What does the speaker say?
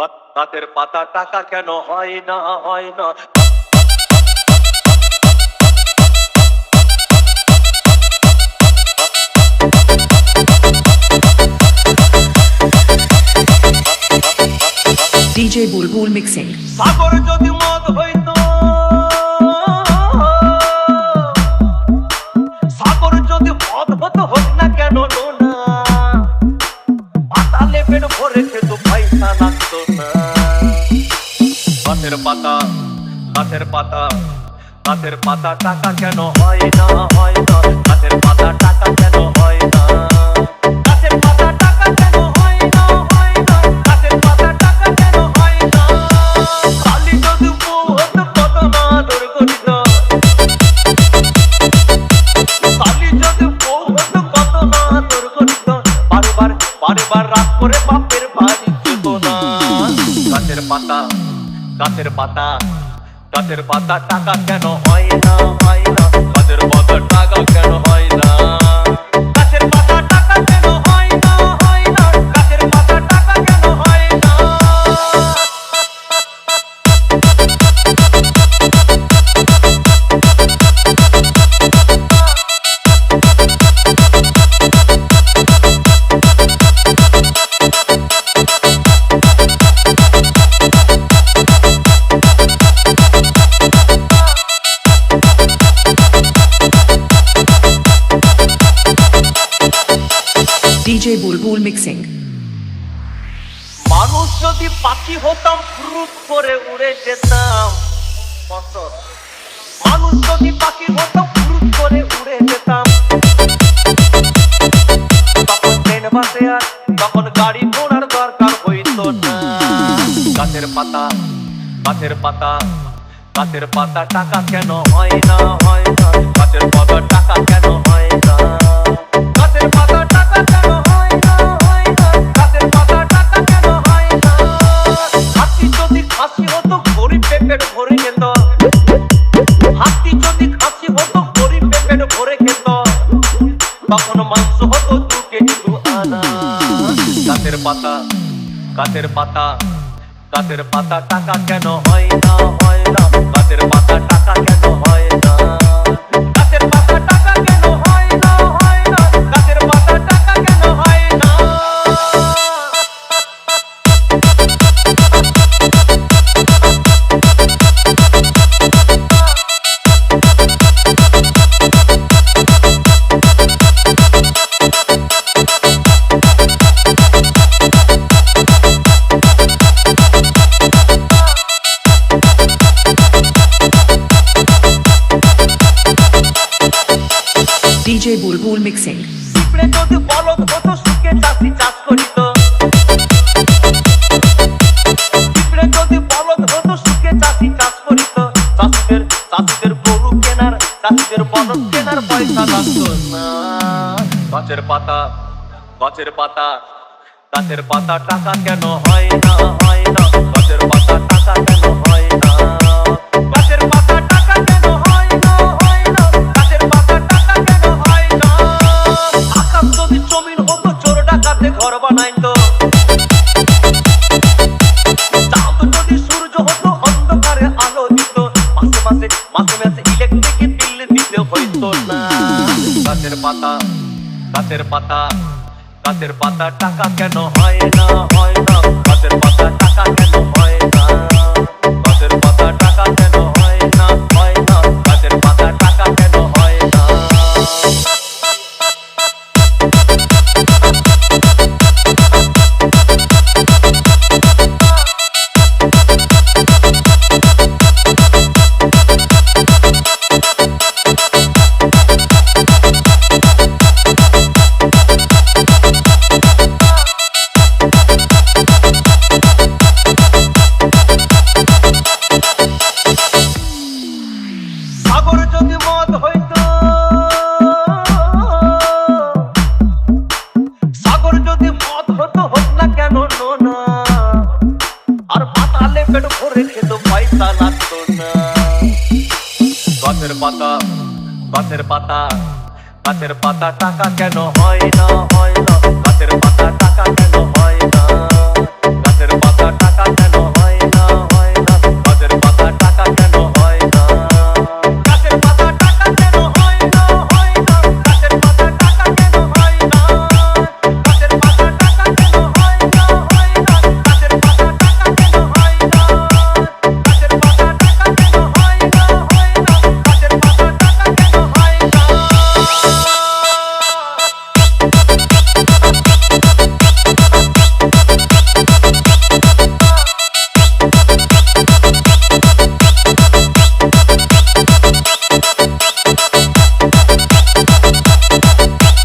গাছের পাতা টাকা কেন হয় না হয় না। DJ Bulbul Mixing. সাগর যদি মদ হইতো, সাগর যদি মদ হতো হোক না কেন না, পাতালে পেট ভরে খেত পয়সা লাগতো না। গাছের পাতা গাছের পাতা গাছের পাতা টাকা কেন হয় না হয় না। গাছের পাতা টাকা কেন হয় না। গাছের পাতা টাকা কেন হয় না হয় না। গাছের পাতা টাকা কেন হয় না। কালি যদি বউ হতো কত না দুর্গঠিত। কালি যদি বউ হতো কত না দুর্গঠিত। বারবার রাত করে বাপের বাড়ি যেত না। গাছের পাতা গাছের পাতা গাছের পাতা টাকা কেন হয় না হয় না। গাছের পাতা টাকা কেন হয় না। গাছের পাতা টাকা কেন হয় না হয় না। গাছের পাতা টাকা কেন হয় না। DJ Bulbul Mixing. মানুষ যদি পাখি হতাম ফুরুত করে উড়ে যেতাম। মানুষ যদি পাখি হতাম ফুরুত করে উড়ে যেতাম। তখন ট্রেন বাসে আর তখন গাড়ি ঘোড়ার দরকার হইতো না। গাছের পাতা গাছের পাতা গাছের পাতা টাকা কেন হয় না হয় না। গাছের পাতা টাকা কেন হয় না। গাছের পাতা টাকা কেন হয় না হয় না। গাছের পাতা টাকা কেন হয় না। হাতি যদি খাসি হতো গরিব পেট ভরে খেত। হাতি যদি খাসি হতো গরিব পেট ভরে খেত। তখন মাংস হতো 2 কেজি 2 আনা। গাছের পাতা গাছের পাতা গাছের পাতা টাকা কেন হয় না হয় না। গাছের পাতা টাকা কেন হয় না। গাছের পাতা টাকা কেন হয় না হয় না। গাছের পাতা টাকা কেন হয় না। DJ Bulbul Mixing. পিঁপড়ে যদি বলদ হতো সুখে চাষি চাষ করিত। পিঁপড়ে যদি বলদ হতো সুখে চাষি চাষ করিত। চাষিদের গরু কেনার চাষিদের বলদ কেনার পয়সা লাগতো না। গাছের পাতা গাছের পাতা গাছের পাতা টাকা কেন হয় না হয় না। গাছের পাতা টাকা কেন হয় না। গাছের পাতা টাকা কেন হয় না হয় না। গাছের পাতা টাকা কেন হয় না। আকাশ যদি জমিন হতো চোর ডাকাতে ঘর বানাইতো। চাঁদ যদি সূর্য হতো অন্ধকারে আলো দিত। মাসে মাসে ইলেকট্রিক বিল দিতে হইতো না। গাছের পাতা গাছের পাতা গাছের পাতা টাকা কেন হয় না হয় না। গাছের পাতা টাকা কেন হয় না। গাছের পাতা টাকা কেন হয় না হয় না। গাছের পাতা টাকা কেন হয় না। সাগর যদি মদ হইতো, সাগর যদি মদ হতো হোক না কেন না। আর পাতালে পেট ভরে খেত পয়সা লাগতো না। গাছের পাতা গাছের পাতা গাছের পাতা টাকা কেন হয় না হয় না। গাছের পাতা